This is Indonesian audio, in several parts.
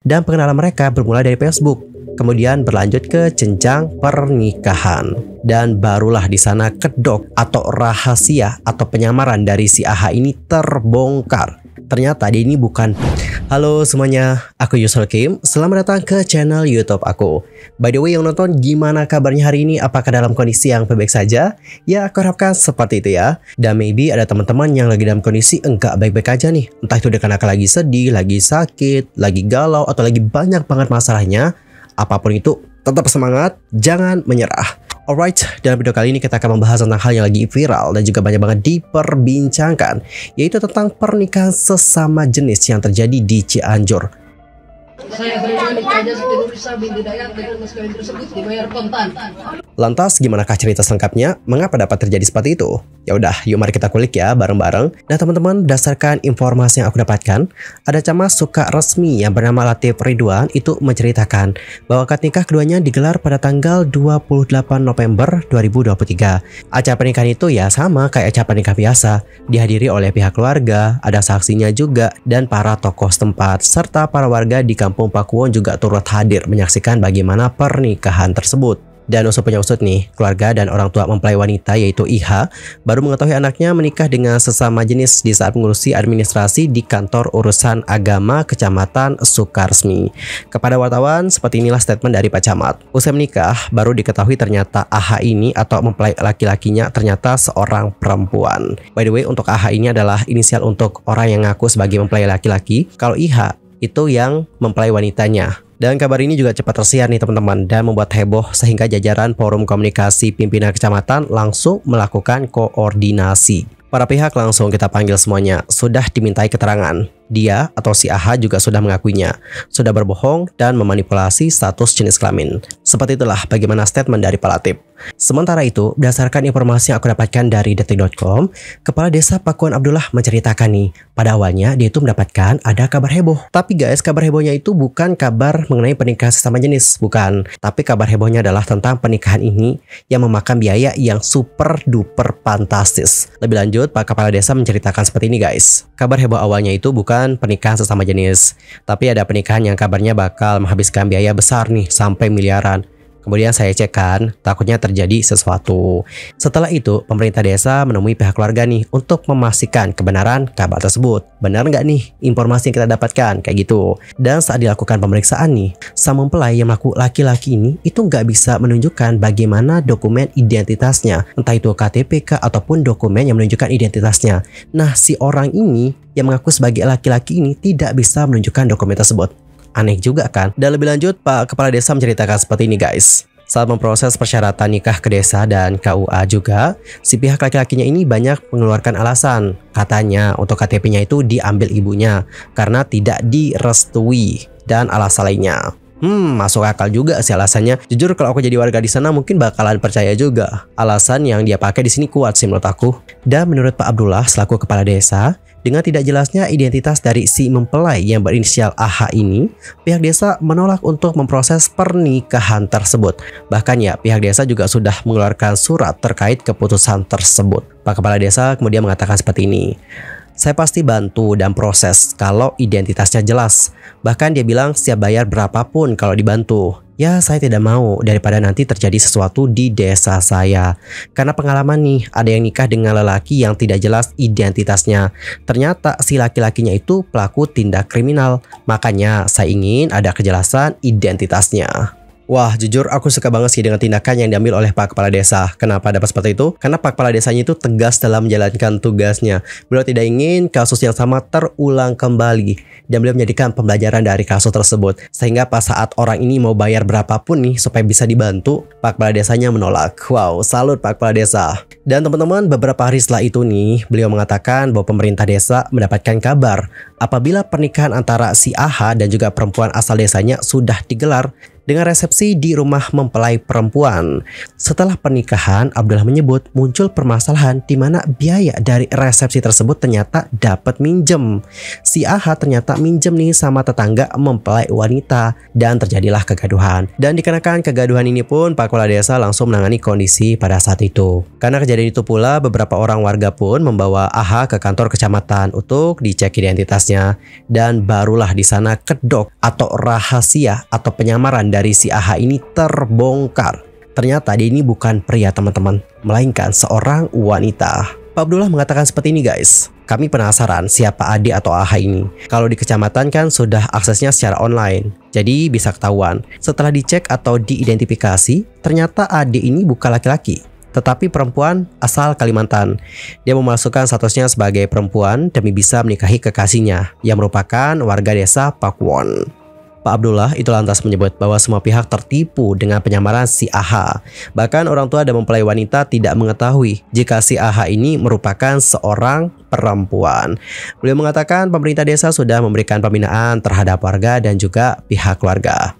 Dan pengenalan mereka bermula dari Facebook, kemudian berlanjut ke jenjang pernikahan. Dan barulah di sana kedok atau rahasia atau penyamaran dari si AH ini terbongkar. Ternyata dia ini bukan. Halo semuanya, aku Yusel Kim. Selamat datang ke channel YouTube aku. By the way yang nonton, gimana kabarnya hari ini? Apakah dalam kondisi yang baik-baik saja? Ya, aku harapkan seperti itu ya. Dan maybe ada teman-teman yang lagi dalam kondisi enggak baik-baik aja nih. Entah itu karena lagi sedih, lagi sakit, lagi galau, atau lagi banyak banget masalahnya. Apapun itu, tetap semangat, jangan menyerah. Alright, dalam video kali ini kita akan membahas tentang hal yang lagi viral dan juga banyak banget diperbincangkan, yaitu tentang pernikahan sesama jenis yang terjadi di Cianjur. Saya menikah setelah bisa binti Dayat dengan mas kawin tersebut dibayar kontan. Lantas gimanakah cerita selengkapnya? Mengapa dapat terjadi seperti itu? Ya udah, yuk mari kita kulik ya bareng-bareng. Nah teman-teman, berdasarkan informasi yang aku dapatkan, ada camat suka resmi yang bernama Latif Ridwan itu menceritakan bahwa akad nikah keduanya digelar pada tanggal 28 November 2023. Acara pernikahan itu ya sama kayak acara pernikahan biasa, dihadiri oleh pihak keluarga, ada saksinya juga, dan para tokoh setempat serta para warga di Kampung Pakuwon juga turut hadir menyaksikan bagaimana pernikahan tersebut. Dan usut punya usut nih, keluarga dan orang tua mempelai wanita yaitu IH baru mengetahui anaknya menikah dengan sesama jenis di saat mengurusi administrasi di kantor urusan agama Kecamatan Sukaresmi. Kepada wartawan, seperti inilah statement dari Pak Camat. Usai menikah, baru diketahui ternyata AH ini atau mempelai laki-lakinya ternyata seorang perempuan. By the way, untuk AH ini adalah inisial untuk orang yang ngaku sebagai mempelai laki-laki. Kalau IH itu yang mempelai wanitanya. Dan kabar ini juga cepat tersiar nih teman-teman dan membuat heboh sehingga jajaran forum komunikasi pimpinan kecamatan langsung melakukan koordinasi. Para pihak langsung kita panggil semuanya, sudah dimintai keterangan. Dia atau si AH juga sudah mengakuinya, sudah berbohong dan memanipulasi status jenis kelamin. Seperti itulah bagaimana statement dari Pak Latif. Sementara itu, berdasarkan informasi yang aku dapatkan dari detik.com, Kepala Desa Pakuwon Abdullah menceritakan nih, pada awalnya dia itu mendapatkan ada kabar heboh. Tapi guys, kabar hebohnya itu bukan kabar mengenai pernikahan sesama jenis, bukan. Tapi kabar hebohnya adalah tentang pernikahan ini yang memakan biaya yang super duper fantastis. Lebih lanjut, Pak Kepala Desa menceritakan seperti ini guys. Kabar heboh awalnya itu bukan pernikahan sesama jenis, tapi ada pernikahan yang kabarnya bakal menghabiskan biaya besar nih sampai miliaran. Kemudian saya cek kan, takutnya terjadi sesuatu. Setelah itu, pemerintah desa menemui pihak keluarga nih untuk memastikan kebenaran kabar tersebut. Benar nggak nih informasi yang kita dapatkan? Kayak gitu. Dan saat dilakukan pemeriksaan nih, sang mempelai yang mengaku laki-laki ini itu nggak bisa menunjukkan bagaimana dokumen identitasnya. Entah itu KTP ataupun dokumen yang menunjukkan identitasnya. Nah, si orang ini yang mengaku sebagai laki-laki ini tidak bisa menunjukkan dokumen tersebut. Aneh juga kan? Dan lebih lanjut, Pak Kepala Desa menceritakan seperti ini guys. Saat memproses persyaratan nikah ke desa dan KUA juga, si pihak laki-lakinya ini banyak mengeluarkan alasan. Katanya untuk KTP-nya itu diambil ibunya karena tidak direstui dan alasan lainnya. Masuk akal juga sih alasannya. Jujur kalau aku jadi warga di sana mungkin bakalan percaya juga. Alasan yang dia pakai di sini kuat sih menurut aku. Dan menurut Pak Abdullah selaku kepala desa, dengan tidak jelasnya identitas dari si mempelai yang berinisial AH ini, pihak desa menolak untuk memproses pernikahan tersebut. Bahkan ya, pihak desa juga sudah mengeluarkan surat terkait keputusan tersebut. Pak Kepala Desa kemudian mengatakan seperti ini. Saya pasti bantu dan proses kalau identitasnya jelas. Bahkan dia bilang siap bayar berapapun kalau dibantu. Ya saya tidak mau daripada nanti terjadi sesuatu di desa saya. Karena pengalaman nih, ada yang nikah dengan lelaki yang tidak jelas identitasnya. Ternyata si laki-lakinya itu pelaku tindak kriminal. Makanya saya ingin ada kejelasan identitasnya. Wah, jujur aku suka banget sih dengan tindakan yang diambil oleh Pak Kepala Desa. Kenapa dapat seperti itu? Karena Pak Kepala Desanya itu tegas dalam menjalankan tugasnya. Beliau tidak ingin kasus yang sama terulang kembali. Dan beliau menjadikan pembelajaran dari kasus tersebut. Sehingga pas saat orang ini mau bayar berapapun nih supaya bisa dibantu, Pak Kepala Desanya menolak. Wow, salut Pak Kepala Desa. Dan teman-teman, beberapa hari setelah itu nih, beliau mengatakan bahwa pemerintah desa mendapatkan kabar apabila pernikahan antara si AH dan juga perempuan asal desanya sudah digelar. dengan resepsi di rumah mempelai perempuan. Setelah pernikahan, Abdullah menyebut muncul permasalahan di mana biaya dari resepsi tersebut ternyata dapat minjem. Si AH ternyata minjem nih sama tetangga mempelai wanita dan terjadilah kegaduhan. Dan dikarenakan kegaduhan ini pun Pak Kepala Desa langsung menangani kondisi pada saat itu. Karena kejadian itu pula beberapa orang warga pun membawa AH ke kantor kecamatan untuk dicek identitasnya dan barulah di sana kedok atau rahasia atau penyamaran dari si AH ini terbongkar. Ternyata dia ini bukan pria teman-teman, melainkan seorang wanita. Pak Abdullah mengatakan seperti ini guys, kami penasaran siapa Ade atau AH ini. Kalau di kecamatan kan sudah aksesnya secara online, jadi bisa ketahuan. Setelah dicek atau diidentifikasi, ternyata Ade ini bukan laki-laki, tetapi perempuan asal Kalimantan. Dia memasukkan statusnya sebagai perempuan demi bisa menikahi kekasihnya yang merupakan warga desa Pakuwon. Pak Abdullah itu lantas menyebut bahwa semua pihak tertipu dengan penyamaran si AH. Bahkan orang tua dan mempelai wanita tidak mengetahui jika si AH ini merupakan seorang perempuan. Beliau mengatakan pemerintah desa sudah memberikan pembinaan terhadap warga dan juga pihak keluarga.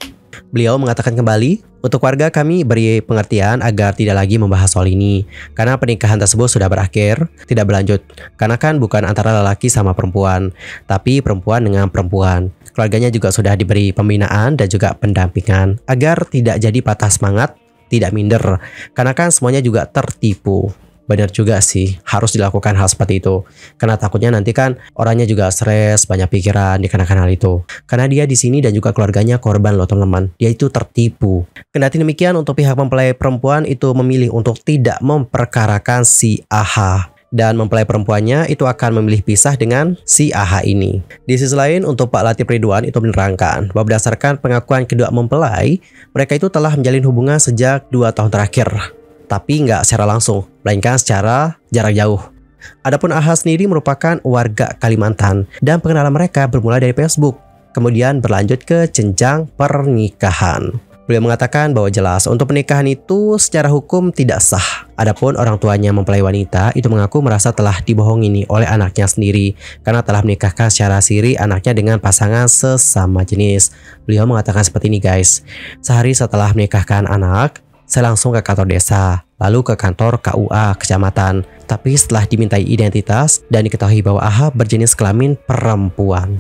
Beliau mengatakan kembali, untuk warga kami beri pengertian agar tidak lagi membahas soal ini karena pernikahan tersebut sudah berakhir, tidak berlanjut. Karena kan bukan antara lelaki sama perempuan, tapi perempuan dengan perempuan. Keluarganya juga sudah diberi pembinaan dan juga pendampingan agar tidak jadi patah semangat, tidak minder. Karena kan semuanya juga tertipu. Benar juga sih, harus dilakukan hal seperti itu. Karena takutnya nanti kan orangnya juga stres, banyak pikiran dikarenakan hal itu. Karena dia di sini dan juga keluarganya korban loh teman-teman. Dia itu tertipu. Kendati demikian, untuk pihak mempelai perempuan itu memilih untuk tidak memperkarakan si AH. Dan mempelai perempuannya itu akan memilih pisah dengan si AH ini. Di sisi lain, untuk Pak Latif Ridwan itu menerangkan bahwa berdasarkan pengakuan kedua mempelai, mereka itu telah menjalin hubungan sejak 2 tahun terakhir. Tapi nggak secara langsung, melainkan secara jarak jauh. Adapun AH sendiri merupakan warga Kalimantan dan pengenalan mereka bermula dari Facebook, kemudian berlanjut ke jenjang pernikahan. Beliau mengatakan bahwa jelas untuk pernikahan itu secara hukum tidak sah. Adapun orang tuanya mempelai wanita itu mengaku merasa telah dibohongi nih oleh anaknya sendiri karena telah menikahkan secara siri anaknya dengan pasangan sesama jenis. Beliau mengatakan seperti ini guys, sehari setelah menikahkan anak, saya langsung ke kantor desa, lalu ke kantor KUA kecamatan. Tapi setelah dimintai identitas dan diketahui bahwa AH berjenis kelamin perempuan.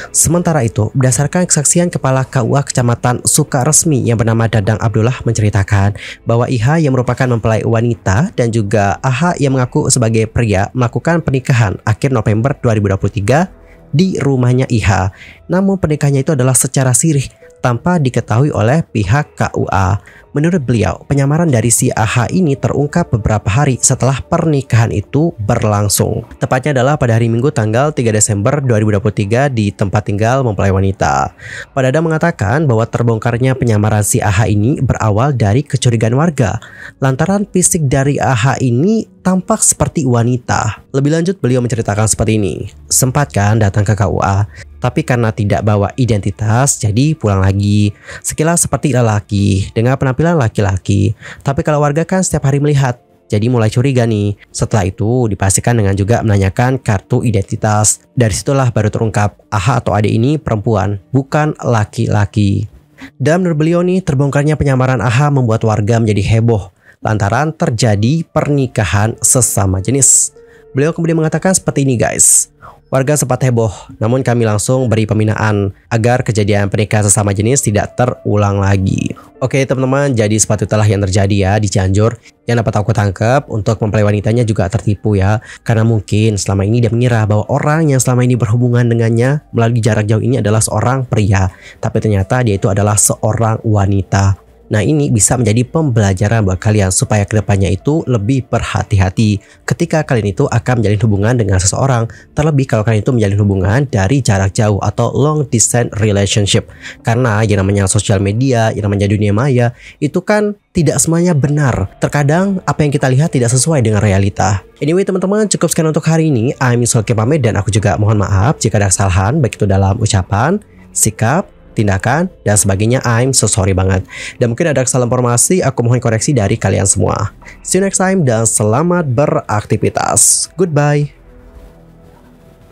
Sementara itu, berdasarkan kesaksian Kepala KUA Kecamatan Sukaresmi yang bernama Dadang Abdullah menceritakan bahwa IH yang merupakan mempelai wanita dan juga AH yang mengaku sebagai pria melakukan pernikahan akhir November 2023 di rumahnya IH. Namun pernikahannya itu adalah secara sirih tanpa diketahui oleh pihak KUA. Menurut beliau, penyamaran dari si AH ini terungkap beberapa hari setelah pernikahan itu berlangsung. Tepatnya adalah pada hari Minggu tanggal 3 Desember 2023 di tempat tinggal mempelai wanita. Pak Dadang mengatakan bahwa terbongkarnya penyamaran si AH ini berawal dari kecurigaan warga. Lantaran fisik dari AH ini tampak seperti wanita. Lebih lanjut beliau menceritakan seperti ini. Sempat kan datang ke KUA, tapi karena tidak bawa identitas, jadi pulang lagi. Sekilas seperti lelaki, dengan penampilan laki-laki. Tapi kalau warga kan setiap hari melihat, jadi mulai curiga nih. Setelah itu dipastikan dengan juga menanyakan kartu identitas. Dari situlah baru terungkap, AH atau Ade ini perempuan, bukan laki-laki. Dan menurut beliau nih, terbongkarnya penyamaran AH membuat warga menjadi heboh lantaran terjadi pernikahan sesama jenis. Beliau kemudian mengatakan seperti ini guys. Warga sempat heboh, namun kami langsung beri pembinaan agar kejadian pernikahan sesama jenis tidak terulang lagi. Oke teman-teman, jadi seperti itulah yang terjadi ya di Cianjur. Yang dapat aku tangkap, untuk mempelai wanitanya juga tertipu ya. Karena mungkin selama ini dia mengira bahwa orang yang selama ini berhubungan dengannya melalui jarak jauh ini adalah seorang pria. Tapi ternyata dia itu adalah seorang wanita. Nah ini bisa menjadi pembelajaran buat kalian supaya kedepannya itu lebih berhati-hati ketika kalian itu akan menjalin hubungan dengan seseorang. Terlebih kalau kalian itu menjalin hubungan dari jarak jauh atau long distance relationship. Karena yang namanya sosial media, yang namanya dunia maya itu kan tidak semuanya benar. Terkadang apa yang kita lihat tidak sesuai dengan realita. Anyway teman-teman, cukup sekian untuk hari ini. I'm Sulky pamit dan aku juga mohon maaf jika ada kesalahan baik itu dalam ucapan, sikap, tindakan, dan sebagainya. I'm so sorry banget. Dan mungkin ada kesalahan informasi, aku mohon koreksi dari kalian semua. See you next time dan selamat beraktivitas. Goodbye.